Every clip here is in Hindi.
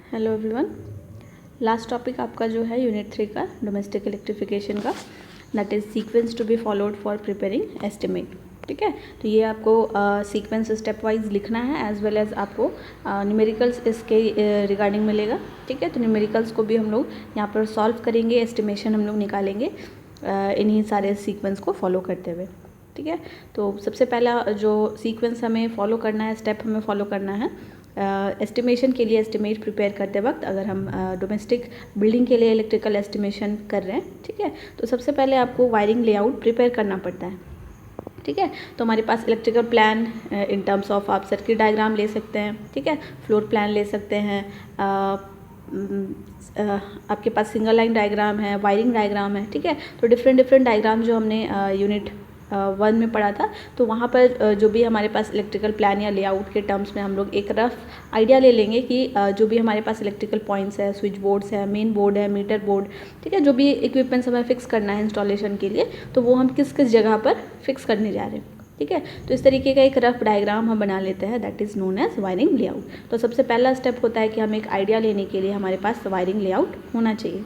Hello everyone. लास्ट टॉपिक आपका जो है यूनिट 3 का डोमेस्टिक इलेक्ट्रिफिकेशन का, that is sequence to be followed for preparing estimate. ठीक है, तो ये आपको सीक्वेंस स्टेप वाइज लिखना है, एज वेल एज आपको न्यूमेरिकल्स इसके रिगार्डिंग मिलेगा। ठीक है, तो न्यूमेरिकल्स को भी हम लोग यहाँ पर सॉल्व करेंगे, एस्टिमेशन हम लोग निकालेंगे इन्हीं सारे सीक्वेंस को फॉलो करते हुए। ठीक है, तो सबसे पहला जो सीक्वेंस हमें फॉलो करना है, स्टेप हमें फॉलो करना है एस्टिमेशन के लिए, एस्टिमेट प्रिपेयर करते वक्त अगर हम डोमेस्टिक बिल्डिंग के लिए इलेक्ट्रिकल एस्टिमेशन कर रहे हैं। ठीक है, तो सबसे पहले आपको वायरिंग लेआउट प्रिपेयर करना पड़ता है। ठीक है, तो हमारे पास electrical plan in terms of आप सर्किट डायग्राम ले सकते हैं। ठीक है, फ्लोर प्लान ले सकते हैं, आपके पास सिंगल लाइन डायग्राम है, वायरिंग डायग्राम है। ठीक है, तो डिफरेंट डायग्राम जो हमने यूनिट 1 में पढ़ा था, तो वहाँ पर जो भी हमारे पास इलेक्ट्रिकल प्लान या लेआउट के टर्म्स में हम लोग एक रफ आइडिया ले लेंगे कि जो भी हमारे पास इलेक्ट्रिकल पॉइंट्स है, स्विच बोर्ड्स है, मेन बोर्ड है, मीटर बोर्ड, ठीक है, जो भी इक्विपमेंट्स हमें फिक्स करना है इंस्टॉलेशन के लिए, तो वो हम किस किस जगह पर फिक्स करने जा रहे हैं। ठीक है, तो इस तरीके का एक रफ डायग्राम हम बना लेते हैं, that is known as wiring layout. तो सबसे पहला स्टेप होता है कि हमें एक आइडिया लेने के लिए हमारे पास वायरिंग लेआउट होना चाहिए।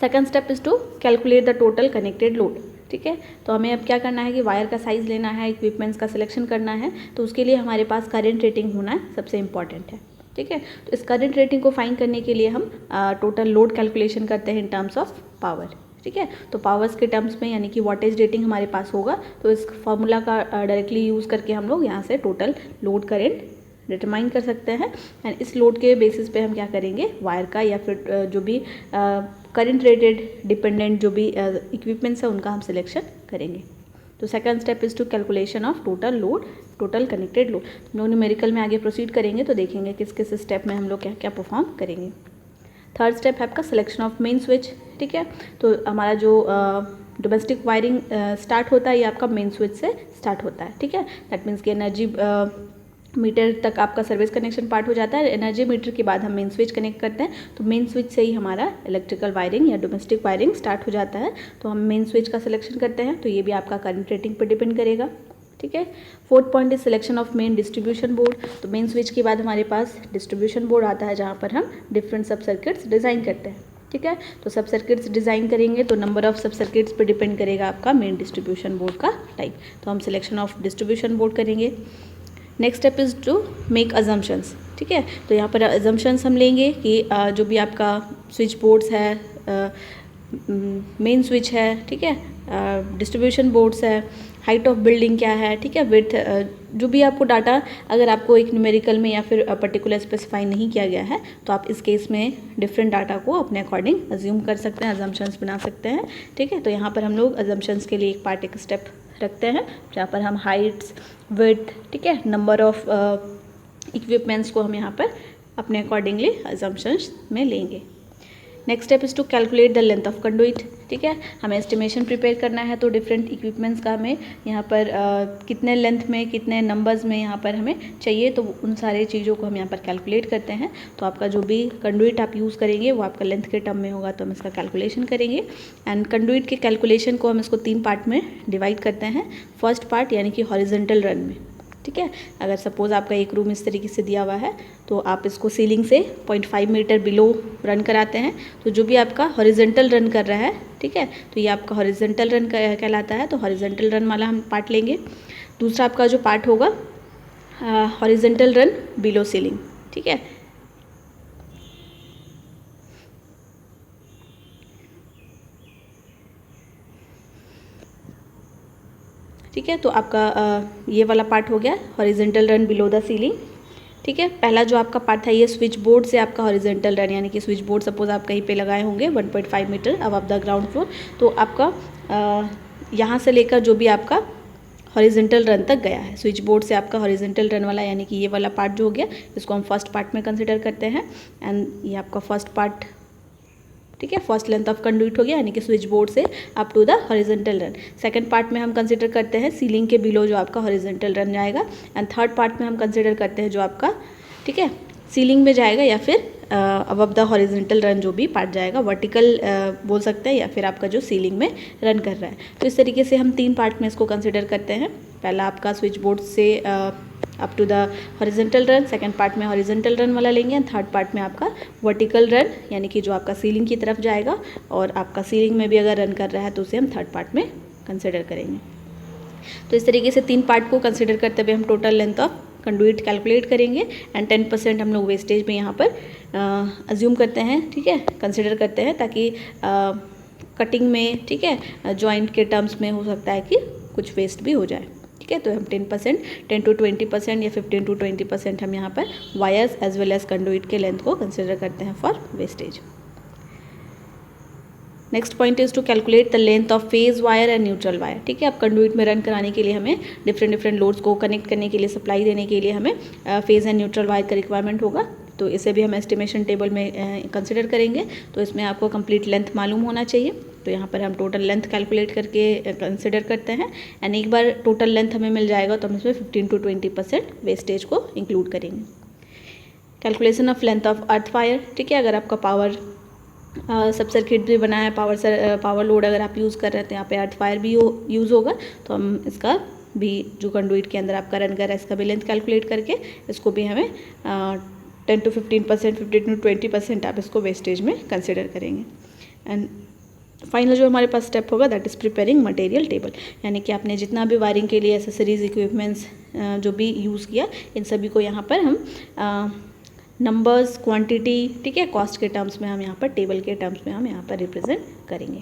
Second step is to calculate the total connected load. ठीक है, तो हमें अब क्या करना है कि वायर का साइज़ लेना है, इक्विपमेंट्स का सिलेक्शन करना है, तो उसके लिए हमारे पास करंट रेटिंग होना सबसे इम्पॉर्टेंट है। ठीक है, तो इस करंट रेटिंग को फाइंड करने के लिए हम टोटल लोड कैलकुलेशन करते हैं इन टर्म्स ऑफ पावर। ठीक है, तो पावर्स के टर्म्स में यानी कि वॉटेज रेटिंग हमारे पास होगा, तो इस फॉर्मूला का डायरेक्टली यूज़ करके हम लोग यहाँ से टोटल लोड करंट डिटरमाइन कर सकते हैं। एंड इस लोड के बेसिस पे हम क्या करेंगे, वायर का या फिर जो भी करंट रेटेड डिपेंडेंट जो भी इक्विपमेंट्स है उनका हम सिलेक्शन करेंगे। तो second step is to calculation of total load, total connected load. हम लोग न्यूमेरिकल में आगे प्रोसीड करेंगे तो देखेंगे किस किस स्टेप में हम लोग क्या क्या परफॉर्म करेंगे। थर्ड स्टेप है आपका सिलेक्शन ऑफ मेन स्विच। ठीक है, तो हमारा जो डोमेस्टिक वायरिंग स्टार्ट होता है ये आपका मेन स्विच से स्टार्ट होता है। ठीक है, दैट मीन्स कि एनर्जी मीटर तक आपका सर्विस कनेक्शन पार्ट हो जाता है। एनर्जी मीटर के बाद हम मेन स्विच कनेक्ट करते हैं, तो मेन स्विच से ही हमारा इलेक्ट्रिकल वायरिंग या डोमेस्टिक वायरिंग स्टार्ट हो जाता है। तो हम मेन स्विच का सिलेक्शन करते हैं, तो ये भी आपका करंट रेटिंग पर डिपेंड करेगा। ठीक है, fourth point is selection of main distribution board. तो मेन स्विच के बाद हमारे पास डिस्ट्रीब्यूशन बोर्ड आता है, जहाँ पर हम डिफरेंट सब सर्किट्स डिज़ाइन करते हैं। ठीक है, तो सब सर्किट्स डिज़ाइन करेंगे तो नंबर ऑफ सब सर्किट्स पर डिपेंड करेगा आपका मेन डिस्ट्रीब्यूशन बोर्ड का टाइप। तो हम सिलेक्शन ऑफ डिस्ट्रीब्यूशन बोर्ड करेंगे। Next step is to make assumptions. ठीक है, तो यहाँ पर अजम्पशंस हम लेंगे कि जो भी आपका स्विच बोर्ड्स है, मेन स्विच है, ठीक है, डिस्ट्रीब्यूशन बोर्ड्स है, हाइट ऑफ बिल्डिंग क्या है, ठीक है, विड्थ, जो भी आपको डाटा अगर आपको एक न्यूमेरिकल में या फिर पर्टिकुलर स्पेसिफाई नहीं किया गया है, तो आप इस केस में डिफरेंट डाटा को अपने अकॉर्डिंग अज्यूम कर सकते हैं, अजम्पशंस बना सकते हैं। ठीक है, तो यहाँ पर हम लोग अजम्पशंस के लिए एक पार्ट एक स्टेप रखते हैं, जहाँ पर हम हाइट्स, विड्थ, ठीक है, नंबर ऑफ इक्विपमेंट्स को हम यहाँ पर अपने अकॉर्डिंगली अजम्पशंस में लेंगे। Next step is to calculate the length of conduit. ठीक है, हमें एस्टिमेशन प्रिपेयर करना है, तो डिफरेंट इक्विपमेंट्स का हमें यहाँ पर कितने लेंथ में, कितने नंबर्स में यहाँ पर हमें चाहिए, तो उन सारे चीज़ों को हम यहाँ पर कैलकुलेट करते हैं। तो आपका जो भी कंडुइट आप यूज़ करेंगे वो आपका लेंथ के टर्म में होगा, तो हम इसका कैलकुलेशन करेंगे। एंड कंडुइट के कैलकुलेशन को हम इसको 3 पार्ट में डिवाइड करते हैं। फर्स्ट पार्ट यानी कि हॉरिजॉन्टल रन में। ठीक है, अगर सपोज़ आपका एक रूम इस तरीके से दिया हुआ है, तो आप इसको सीलिंग से 0.5 मीटर बिलो रन कराते हैं, तो जो भी आपका हॉरिजॉन्टल रन कर रहा है, ठीक है, तो ये आपका हॉरिजॉन्टल रन कहलाता है। तो हॉरिजॉन्टल रन वाला हम पार्ट लेंगे। दूसरा आपका जो पार्ट होगा हॉरिजॉन्टल रन बिलो सीलिंग। ठीक है, ठीक है, तो आपका ये वाला पार्ट हो गया horizontal run below the ceiling. ठीक है, पहला जो आपका पार्ट था ये स्विच बोर्ड से आपका हॉरिजॉन्टल रन, यानी कि स्विच बोर्ड सपोज आप कहीं पे लगाए होंगे 1.5 metre above the ground floor, तो आपका यहाँ से लेकर जो भी आपका हॉरिजॉन्टल रन तक गया है, स्विच बोर्ड से आपका हॉरिजॉन्टल रन वाला, यानी कि ये वाला पार्ट जो हो गया, इसको हम फर्स्ट पार्ट में कंसिडर करते हैं। एंड ये आपका फर्स्ट पार्ट, ठीक है, फर्स्ट लेंथ ऑफ कंडुइट हो गया, यानी कि स्विच बोर्ड से up to the horizontal run. Second part में हम कंसिडर करते हैं सीलिंग के बिलो जो आपका हॉरिजॉन्टल रन जाएगा। एंड थर्ड पार्ट में हम कंसिडर करते हैं जो आपका, ठीक है, सीलिंग में जाएगा या फिर अबव द हॉरिजॉन्टल रन जो भी पार्ट जाएगा, वर्टिकल बोल सकते हैं, या फिर आपका जो सीलिंग में रन कर रहा है। तो इस तरीके से हम 3 पार्ट में इसको कंसिडर करते हैं। पहला आपका स्विच बोर्ड से up to the horizontal run, second part में हॉरिजेंटल रन वाला लेंगे, एंड थर्ड पार्ट में आपका वर्टिकल रन यानी कि जो आपका सीलिंग की तरफ जाएगा, और आपका सीलिंग में भी अगर रन कर रहा है तो उसे हम थर्ड पार्ट में कंसिडर करेंगे। तो इस तरीके से 3 पार्ट को कंसिडर करते हुए हम total length of conduit calculate करेंगे, एंड 10% हम लोग वेस्टेज में यहाँ पर अज्यूम करते हैं, ठीक है, कंसिडर करते हैं, ताकि कटिंग में, ठीक है, जॉइंट के टर्म्स में हो सकता है कि कुछ वेस्ट भी हो जाए, ठीक है। तो हम 10% 10 to 20% या 15 to 20% हम यहाँ पर wires as well as conduit के लेंथ को कंसिडर करते हैं for wastage. Next point is to calculate the length of phase wire and neutral wire, ठीक है। अब कंडुइट में रन कराने के लिए हमें डिफरेंट लोड्स को कनेक्ट करने के लिए, सप्लाई देने के लिए हमें फेज एंड न्यूट्रल वायर का रिक्वायरमेंट होगा, तो इसे भी हम एस्टिमेशन टेबल में कंसिडर करेंगे। तो इसमें आपको कंप्लीट लेंथ मालूम होना चाहिए, तो यहाँ पर हम टोटल लेंथ कैलकुलेट करके कंसिडर करते हैं, एंड एक बार टोटल लेंथ हमें मिल जाएगा तो हम इसमें 15 to 20% वेस्टेज को इंक्लूड करेंगे। Calculation of length of earth wire, ठीक है। अगर आपका पावर सब सर्किट भी बना है, पावर लोड अगर आप यूज़ कर रहे हैं तो यहाँ पे अर्थ वायर भी यूज़ होगा, तो हम इसका भी जो कंडुइट के अंदर आपका रन कर रहा है इसका भी लेंथ कैलकुलेट करके इसको भी हमें 10 to 15%, 15 to 20% आप इसको वेस्टेज में कंसिडर करेंगे। एंड फाइनल जो हमारे पास स्टेप होगा that is preparing material table, यानी कि आपने जितना भी वायरिंग के लिए एसेसरीज इक्विपमेंट्स जो भी यूज़ किया, इन सभी को यहाँ पर हम नंबर्स, क्वांटिटी, ठीक है, कॉस्ट के टर्म्स में हम यहाँ पर, टेबल के टर्म्स में हम यहाँ पर रिप्रेजेंट करेंगे।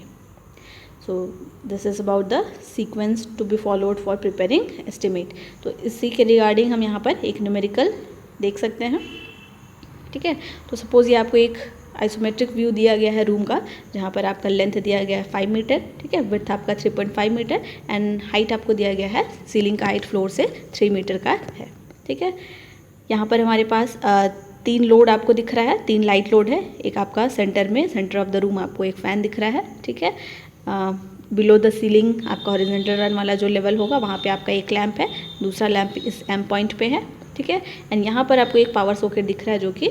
So this is about the sequence to be followed for preparing estimate. तो इसी के रिगार्डिंग हम यहाँ पर एक न्यूमेरिकल देख सकते हैं, ठीक है। तो सपोज़ ये आपको एक आइसोमेट्रिक व्यू दिया गया है रूम का, जहाँ पर आपका लेंथ दिया गया है 5 मीटर, ठीक है, विड्थ आपका 3.5 मीटर, एंड हाइट आपको दिया गया है, सीलिंग का हाइट फ्लोर से 3 मीटर का है, ठीक है। यहाँ पर हमारे पास 3 लोड आपको दिख रहा है, 3 लाइट लोड है, एक आपका सेंटर में, सेंटर ऑफ द रूम आपको एक फ़ैन दिख रहा है, ठीक है। बिलो द सीलिंग आपका हॉरिजॉन्टल रन वाला जो लेवल होगा वहाँ पे आपका एक लैंप है, दूसरा लैंप इस एम पॉइंट पे है, ठीक है। एंड यहाँ पर आपको एक पावर सॉकेट दिख रहा है जो कि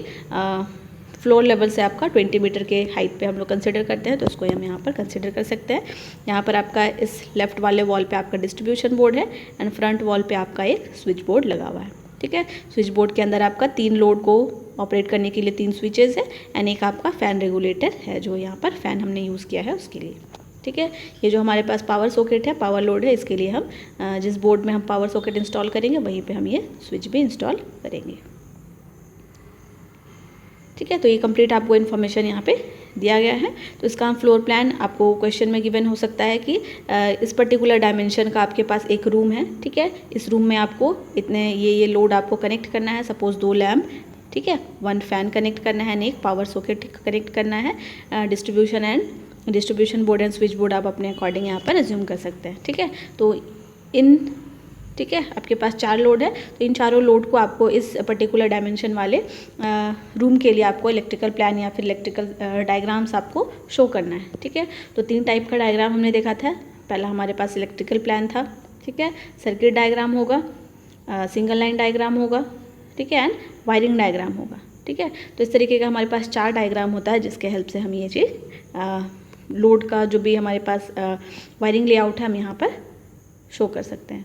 फ्लोर लेवल से आपका 20 मीटर के हाइट पे हम लोग कंसिडर करते हैं, तो इसको हम यहाँ पर कंसिडर कर सकते हैं। यहाँ पर आपका इस लेफ्ट वाले वॉल पे आपका डिस्ट्रीब्यूशन बोर्ड है, एंड फ्रंट वॉल पे आपका एक स्विच बोर्ड लगा हुआ है, ठीक है। स्विच बोर्ड के अंदर आपका 3 लोड को ऑपरेट करने के लिए 3 स्विचेस है, एंड एक आपका फ़ैन रेगुलेटर है जो यहाँ पर फ़ैन हमने यूज़ किया है उसके लिए, ठीक है। ये जो हमारे पास पावर सॉकेट है, पावर लोड है, इसके लिए हम जिस बोर्ड में हम पावर सॉकेट इंस्टॉल करेंगे वहीं पे हम ये स्विच भी इंस्टॉल करेंगे, ठीक है। तो ये कंप्लीट आपको इन्फॉर्मेशन यहाँ पे दिया गया है। तो इसका हम फ्लोर प्लान आपको क्वेश्चन में गिवन हो सकता है कि इस पर्टिकुलर डायमेंशन का आपके पास एक रूम है, ठीक है। इस रूम में आपको इतने ये लोड आपको कनेक्ट करना है, सपोज 2 लैम्प, ठीक है, 1 फ़ैन कनेक्ट करना है, एक पावर सॉकेट कनेक्ट करना है, distribution board and switch board आप अपने अकॉर्डिंग यहाँ पर अज्यूम कर सकते हैं, ठीक है। तो ठीक है, आपके पास 4 लोड है, तो इन चारों लोड को आपको इस पर्टिकुलर डायमेंशन वाले रूम के लिए आपको इलेक्ट्रिकल प्लान या फिर इलेक्ट्रिकल डायग्राम्स आपको शो करना है, ठीक है। तो 3 टाइप का डायग्राम हमने देखा था। पहला हमारे पास इलेक्ट्रिकल प्लान था, ठीक है, सर्किट डायग्राम होगा, सिंगल लाइन डायग्राम होगा, ठीक है, एंड वायरिंग डायग्राम होगा, ठीक है। तो इस तरीके का हमारे पास 4 डायग्राम होता है जिसके हेल्प से हम ये चीज़ लोड का जो भी हमारे पास वायरिंग लेआउट है हम यहाँ पर शो कर सकते हैं,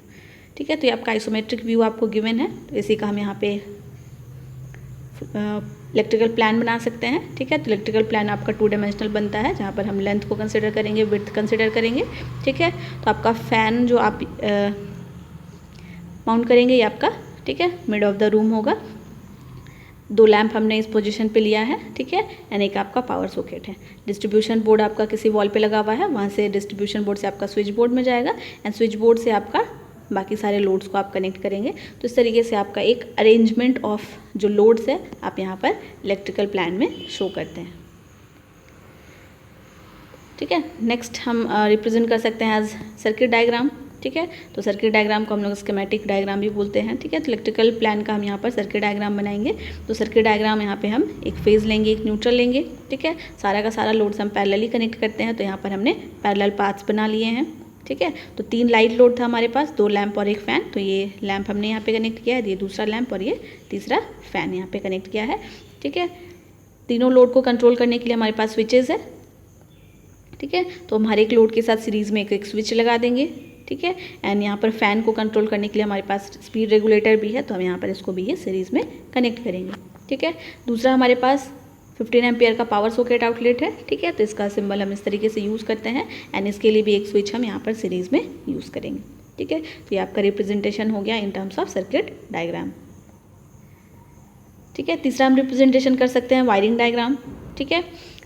ठीक है। तो ये आपका आइसोमेट्रिक व्यू आपको गिवन है, तो इसी का हम यहाँ पे इलेक्ट्रिकल प्लान बना सकते हैं, ठीक है। तो इलेक्ट्रिकल प्लान आपका 2 डायमेंशनल बनता है, जहाँ पर हम लेंथ को कंसिडर करेंगे, विड्थ कंसिडर करेंगे, ठीक है। तो आपका फ़ैन जो आप माउंट करेंगे ये आपका, ठीक है, मिड ऑफ द रूम होगा, 2 लैंप हमने इस पोजीशन पे लिया है, ठीक है, एंड एक आपका पावर सॉकेट है। डिस्ट्रीब्यूशन बोर्ड आपका किसी वॉल पे लगा हुआ है, वहाँ से डिस्ट्रीब्यूशन बोर्ड से आपका स्विच बोर्ड में जाएगा, एंड स्विच बोर्ड से आपका बाकी सारे लोड्स को आप कनेक्ट करेंगे। तो इस तरीके से आपका एक अरेंजमेंट ऑफ जो लोड्स है आप यहाँ पर इलेक्ट्रिकल प्लान में शो करते हैं, ठीक है। नेक्स्ट हम रिप्रेजेंट कर सकते हैं एज सर्किट डायग्राम, ठीक है। तो सर्किट डायग्राम को हम लोग स्कीमेटिक डायग्राम भी बोलते हैं, ठीक है। तो इलेक्ट्रिकल प्लान का हम यहाँ पर सर्किट डायग्राम बनाएंगे। तो सर्किट डायग्राम यहाँ पे हम एक फेज़ लेंगे, एक न्यूट्रल लेंगे, ठीक है। सारा का सारा लोड्स हम पैरेलली कनेक्ट करते हैं, तो यहाँ पर हमने पैरेलल पाथ्स बना लिए हैं, ठीक है। तो 3 लाइट लोड था हमारे पास, 2 लैंप और एक फ़ैन, तो ये लैंप हमने यहाँ पे कनेक्ट किया है, ये दूसरा लैंप और ये तीसरा फ़ैन यहाँ पे कनेक्ट किया है, ठीक है। तीनों लोड को कंट्रोल करने के लिए हमारे पास स्विचेस है, ठीक है। तो हम हर एक लोड के साथ सीरीज़ में एक स्विच लगा देंगे, ठीक है। एंड यहाँ पर फ़ैन को कंट्रोल करने के लिए हमारे पास स्पीड रेगुलेटर भी है, तो हम यहाँ पर इसको भी ये सीरीज़ में कनेक्ट करेंगे, ठीक है। दूसरा हमारे पास 15 एम्पियर का पावर सॉकेट आउटलेट है, ठीक है। तो इसका सिंबल हम इस तरीके से यूज़ करते हैं एंड इसके लिए भी एक स्विच हम यहाँ पर सीरीज़ में यूज़ करेंगे, ठीक है। तो ये आपका रिप्रेजेंटेशन हो गया इन टर्म्स ऑफ सर्किट डायग्राम, ठीक है। तीसरा हम रिप्रेजेंटेशन कर सकते हैं वायरिंग डायग्राम, ठीक है।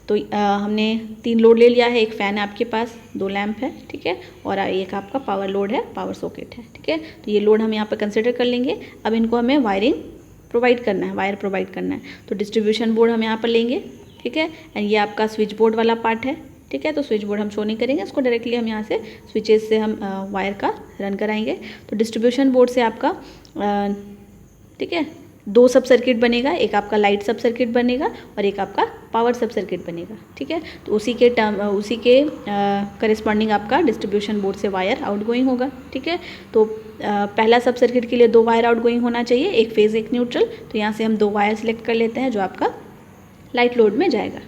तो हमने 3 लोड ले लिया है, एक फ़ैन है आपके पास, 2 लैंप है, ठीक है, और एक आपका पावर लोड है, पावर सॉकेट है, ठीक है। तो ये लोड हम यहाँ पर कंसिडर कर लेंगे। अब इनको हमें वायरिंग प्रोवाइड करना है, वायर प्रोवाइड करना है। तो डिस्ट्रीब्यूशन बोर्ड हम यहाँ पर लेंगे, ठीक है। एंड ये आपका स्विच बोर्ड वाला पार्ट है, ठीक है। तो स्विच बोर्ड हम शो नहीं करेंगे, इसको डायरेक्टली हम यहाँ से स्विचेस से हम वायर का रन कराएंगे। तो डिस्ट्रीब्यूशन बोर्ड से आपका ठीक है 2 सब सर्किट बनेगा, एक आपका लाइट सब सर्किट बनेगा और एक आपका पावर सब सर्किट बनेगा, ठीक है। तो उसी के करिस्पॉन्डिंग आपका डिस्ट्रीब्यूशन बोर्ड से वायर आउटगोइंग होगा, ठीक है। तो पहला सब सर्किट के लिए 2 वायर आउटगोइंग होना चाहिए, एक फेज़ एक न्यूट्रल। तो यहाँ से हम 2 वायर सेलेक्ट कर लेते हैं जो आपका लाइट लोड में जाएगा,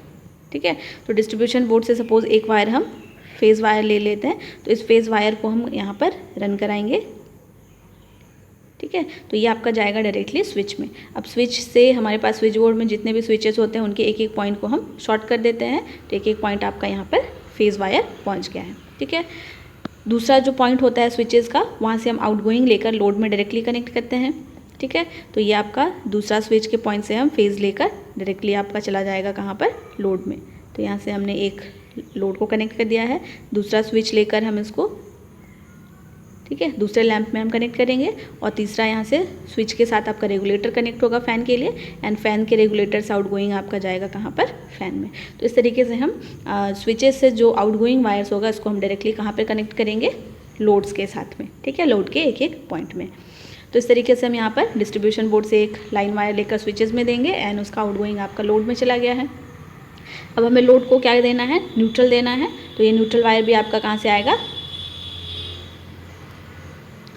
ठीक है। तो डिस्ट्रीब्यूशन बोर्ड से सपोज़ एक वायर हम फेज़ वायर ले लेते हैं, तो इस फेज़ वायर को हम यहाँ पर रन कराएंगे, ठीक है। तो ये आपका जाएगा डायरेक्टली स्विच में। अब स्विच से हमारे पास स्विच बोर्ड में जितने भी स्विचेस होते हैं उनके एक एक पॉइंट को हम शॉर्ट कर देते हैं, तो एक एक पॉइंट आपका यहाँ पर फेज़ वायर पहुँच गया है, ठीक है। दूसरा जो पॉइंट होता है स्विचेस का, वहाँ से हम आउटगोइंग लेकर लोड में डायरेक्टली कनेक्ट करते हैं, ठीक है। तो ये आपका दूसरा स्विच के पॉइंट से हम फेज़ लेकर डायरेक्टली आपका चला जाएगा कहाँ पर, लोड में। तो यहाँ से हमने एक लोड को कनेक्ट कर दिया है, दूसरा स्विच लेकर हम इसको, ठीक है, दूसरे लैंप में हम कनेक्ट करेंगे। और तीसरा यहाँ से स्विच के साथ आपका रेगुलेटर कनेक्ट होगा फ़ैन के लिए, एंड फ़ैन के रेगुलेटर से आउटगोइंग आपका जाएगा कहाँ पर, फ़ैन में। तो इस तरीके से हम स्विचेस से जो आउटगोइंग वायर्स होगा इसको हम डायरेक्टली कहाँ पर कनेक्ट करेंगे, लोड्स के साथ में, ठीक है, लोड के एक एक पॉइंट में। तो इस तरीके से हम यहाँ पर डिस्ट्रीब्यूशन बोर्ड से एक लाइन वायर लेकर स्विचेस में देंगे एंड उसका आउटगोइंग आपका लोड में चला गया है। अब हमें लोड को क्या देना है, न्यूट्रल देना है। तो ये न्यूट्रल वायर भी आपका कहाँ से आएगा,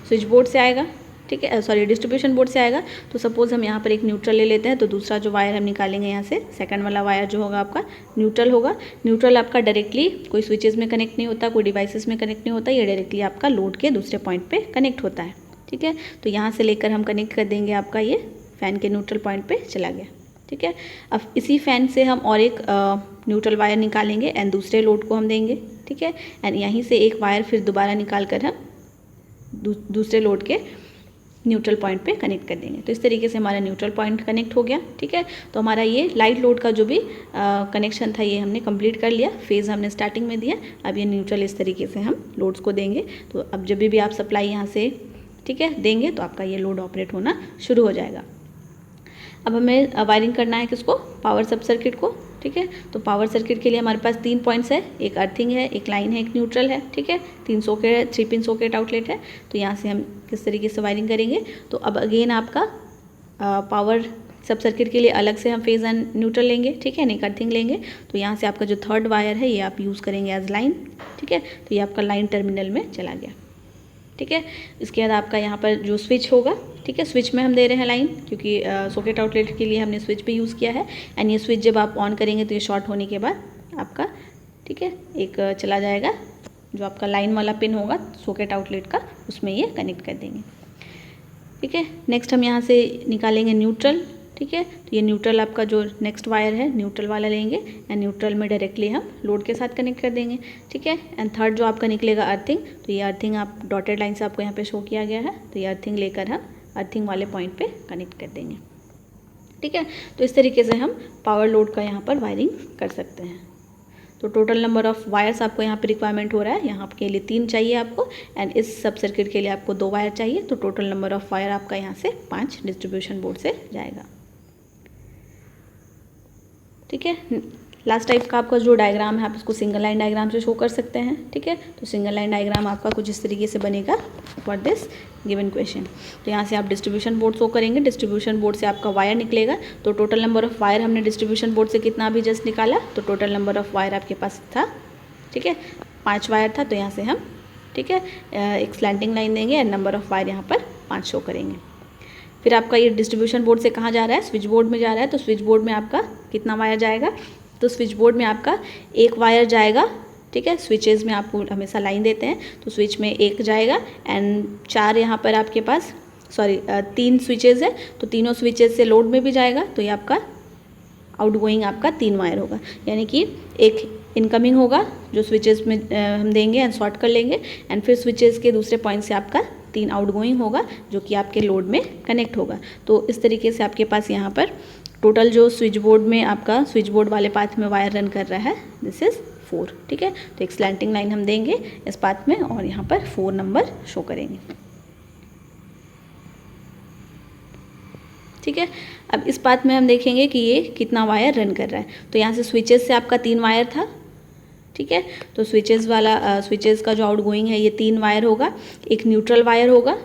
स्विच बोर्ड से आएगा, ठीक है, सॉरी डिस्ट्रीब्यूशन बोर्ड से आएगा। तो सपोज़ हम यहाँ पर एक न्यूट्रल ले लेते हैं, तो दूसरा जो वायर हम निकालेंगे यहाँ से, सेकंड वाला वायर जो होगा आपका न्यूट्रल होगा। न्यूट्रल आपका डायरेक्टली कोई स्विचेस में कनेक्ट नहीं होता, कोई डिवाइसेस में कनेक्ट नहीं होता, ये डायरेक्टली आपका लोड के दूसरे पॉइंट पे कनेक्ट होता है, ठीक है। तो यहाँ से लेकर हम कनेक्ट कर देंगे, आपका ये फ़ैन के न्यूट्रल पॉइंट पे चला गया, ठीक है। अब इसी फ़ैन से हम और एक न्यूट्रल वायर निकालेंगे एंड दूसरे लोड को हम देंगे, ठीक है। एंड यहीं से एक वायर फिर दोबारा निकाल कर हम दूसरे लोड के न्यूट्रल पॉइंट पे कनेक्ट कर देंगे। तो इस तरीके से हमारा न्यूट्रल पॉइंट कनेक्ट हो गया, ठीक है। तो हमारा ये लाइट लोड का जो भी कनेक्शन था ये हमने कंप्लीट कर लिया, फेज़ हमने स्टार्टिंग में दिया। अब ये न्यूट्रल इस तरीके से हम लोड्स को देंगे। तो अब जब भी आप सप्लाई यहाँ से, ठीक है, देंगे तो आपका ये लोड ऑपरेट होना शुरू हो जाएगा। अब हमें वायरिंग करना है किसको, पावर सब सर्किट को, ठीक है। तो पावर सर्किट के लिए हमारे पास 3 पॉइंट्स है, एक अर्थिंग है, एक लाइन है, एक न्यूट्रल है, ठीक है। 3 पिन सॉकेट आउटलेट है। तो यहाँ से हम किस तरीके से वायरिंग करेंगे, तो अब अगेन आपका पावर सब सर्किट के लिए अलग से हम फेज़ एंड न्यूट्रल लेंगे, ठीक है, एक अर्थिंग लेंगे। तो यहाँ से आपका जो 3rd वायर है ये आप यूज़ करेंगे एज लाइन, ठीक है। तो ये आपका लाइन टर्मिनल में चला गया, ठीक है। इसके बाद आपका यहाँ पर जो स्विच होगा, ठीक है, स्विच में हम दे रहे हैं लाइन, क्योंकि सॉकेट आउटलेट के लिए हमने स्विच भी यूज़ किया है। एंड ये स्विच जब आप ऑन करेंगे तो ये शॉर्ट होने के बाद आपका, ठीक है, एक चला जाएगा जो आपका लाइन वाला पिन होगा सॉकेट आउटलेट का, उसमें ये कनेक्ट कर देंगे, ठीक है। नेक्स्ट हम यहाँ से निकालेंगे न्यूट्रल, ठीक है। तो ये न्यूट्रल आपका जो नेक्स्ट वायर है न्यूट्रल वाला लेंगे एंड न्यूट्रल में डायरेक्टली हम लोड के साथ कनेक्ट कर देंगे, ठीक है। एंड 3rd जो आपका निकलेगा अर्थिंग, तो ये अर्थिंग आप डॉटेड लाइन से आपको यहाँ पे शो किया गया है। तो ये अर्थिंग लेकर हम अर्थिंग वाले पॉइंट पे कनेक्ट कर देंगे, ठीक है। तो इस तरीके से हम पावर लोड का यहाँ पर वायरिंग कर सकते हैं। तो टोटल नंबर ऑफ़ वायर्स आपको यहाँ पे रिक्वायरमेंट हो रहा है, यहाँ के लिए 3 चाहिए आपको एंड इस सब सर्किट के लिए आपको 2 वायर चाहिए। तो टोटल नंबर ऑफ़ वायर आपका यहाँ से 5 डिस्ट्रीब्यूशन बोर्ड से जाएगा, ठीक है। लास्ट टाइप का आपका जो डायग्राम है आप इसको सिंगल लाइन डायग्राम से शो कर सकते हैं, ठीक है। तो सिंगल लाइन डायग्राम आपका कुछ इस तरीके से बनेगा फॉर दिस गिवन क्वेश्चन। तो यहाँ से आप डिस्ट्रीब्यूशन बोर्ड शो करेंगे, डिस्ट्रीब्यूशन बोर्ड से आपका वायर निकलेगा। तो टोटल नंबर ऑफ़ वायर हमने डिस्ट्रीब्यूशन बोर्ड से कितना अभी जस्ट निकाला, तो टोटल नंबर ऑफ़ वायर आपके पास था, ठीक है, 5 वायर था। तो यहाँ से हम, ठीक है, एक स्लैंटिंग लाइन देंगे एंड नंबर ऑफ़ वायर यहाँ पर 5 शो करेंगे। फिर आपका ये डिस्ट्रीब्यूशन बोर्ड से कहाँ जा रहा है, स्विच बोर्ड में जा रहा है। तो स्विच बोर्ड में आपका कितना वायर जाएगा, तो स्विच बोर्ड में आपका 1 वायर जाएगा, ठीक है। स्विचेस में आपको हमेशा लाइन देते हैं, तो स्विच में एक जाएगा एंड 4 यहाँ पर आपके पास 3 स्विचेस है, तो तीनों स्विचेस से लोड में भी जाएगा, तो ये आपका आउटगोइंग आपका 3 वायर होगा। यानी कि एक इनकमिंग होगा जो स्विचेस में हम देंगे एंड शॉर्ट कर लेंगे, एंड फिर स्विचेस के दूसरे पॉइंट से आपका 3 आउटगोइंग होगा जो कि आपके लोड में कनेक्ट होगा। तो इस तरीके से आपके पास यहाँ पर टोटल जो स्विच बोर्ड में आपका स्विच बोर्ड वाले पाथ में वायर रन कर रहा है दिस इज़ 4, ठीक है। तो एक स्लैंटिंग लाइन हम देंगे इस पाथ में और यहाँ पर 4 नंबर शो करेंगे, ठीक है। अब इस पाथ में हम देखेंगे कि ये कितना वायर रन कर रहा है। तो यहाँ से स्विचेस से आपका 3 वायर था, ठीक है। तो स्विचेस का जो आउटगोइंग है ये 3 वायर होगा, एक न्यूट्रल वायर होगा,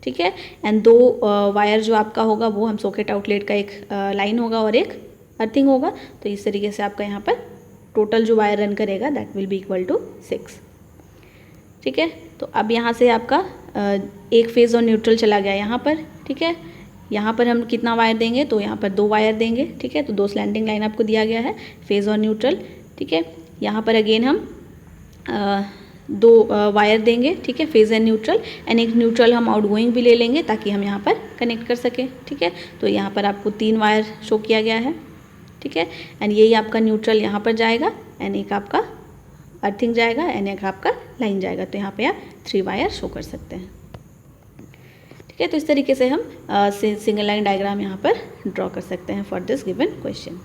ठीक है, एंड 2 वायर जो आपका होगा वो हम सॉकेट आउटलेट का एक लाइन होगा और एक अर्थिंग होगा। तो इस तरीके से आपका यहाँ पर टोटल जो वायर रन करेगा that will be equal to 6, ठीक है। तो अब यहाँ से आपका एक फेज़ और न्यूट्रल चला गया यहाँ पर, ठीक है। यहाँ पर हम कितना वायर देंगे, तो यहाँ पर 2 वायर देंगे, ठीक है। तो 2 स्लैंटिंग लाइन आपको दिया गया है, फेज़ और न्यूट्रल, ठीक है। यहाँ पर अगेन हम 2 वायर देंगे, ठीक है, फेज़ एंड न्यूट्रल, एंड एक न्यूट्रल हम आउटगोइंग भी ले लेंगे ताकि हम यहाँ पर कनेक्ट कर सकें, ठीक है। तो यहाँ पर आपको 3 वायर शो किया गया है, ठीक है, एंड यही आपका न्यूट्रल यहाँ पर जाएगा एंड एक आपका अर्थिंग जाएगा एंड एक आपका लाइन जाएगा। तो यहाँ पे आप 3 वायर शो कर सकते हैं, ठीक है। तो इस तरीके से हम सिंगल लाइन डायग्राम यहाँ पर ड्रॉ कर सकते हैं फॉर दिस गिवन क्वेश्चन,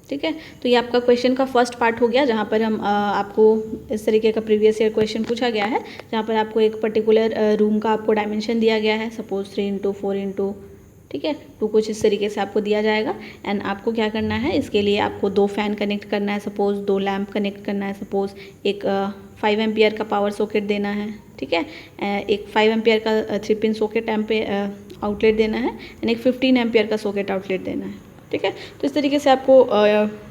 ठीक है। तो ये आपका क्वेश्चन का फर्स्ट पार्ट हो गया जहाँ पर हम आपको इस तरीके का प्रीवियस ईयर क्वेश्चन पूछा गया है जहाँ पर आपको एक पर्टिकुलर रूम का आपको डायमेंशन दिया गया है, सपोज 3 × 4 × ठीक है, तो कुछ इस तरीके से आपको दिया जाएगा एंड आपको क्या करना है, इसके लिए आपको 2 फैन कनेक्ट करना है, सपोज 2 लैम्प कनेक्ट करना है, सपोज एक 5 एम्पियर का पावर सॉकेट देना है, ठीक है, एक 5 एम्पियर का 3 पिन सॉकेट आउटलेट देना है एंड एक 15 एम्पियर का सॉकेट आउटलेट देना है, ठीक है। तो इस तरीके से आपको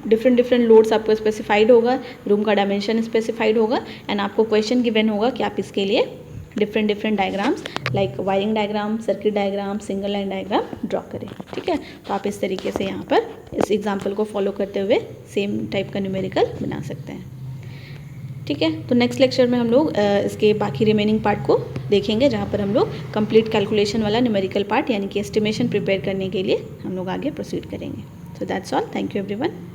डिफरेंट लोड्स आपको स्पेसिफाइड होगा, रूम का डायमेंशन स्पेसिफाइड होगा एंड आपको क्वेश्चन गिवन होगा कि आप इसके लिए different diagrams like wiring diagram, circuit diagram, single line diagram draw करें, ठीक है। तो आप इस तरीके से यहाँ पर इस एग्जाम्पल को फॉलो करते हुए सेम टाइप का न्यूमेरिकल बना सकते हैं, ठीक है। तो नेक्स्ट लेक्चर में हम लोग इसके बाकी रिमेनिंग पार्ट को देखेंगे जहाँ पर हम लोग कंप्लीट कैलकुलेशन वाला न्यूमेरिकल पार्ट यानी कि एस्टिमेशन प्रिपेयर करने के लिए हम लोग आगे प्रोसीड करेंगे। So that's all, thank you everyone.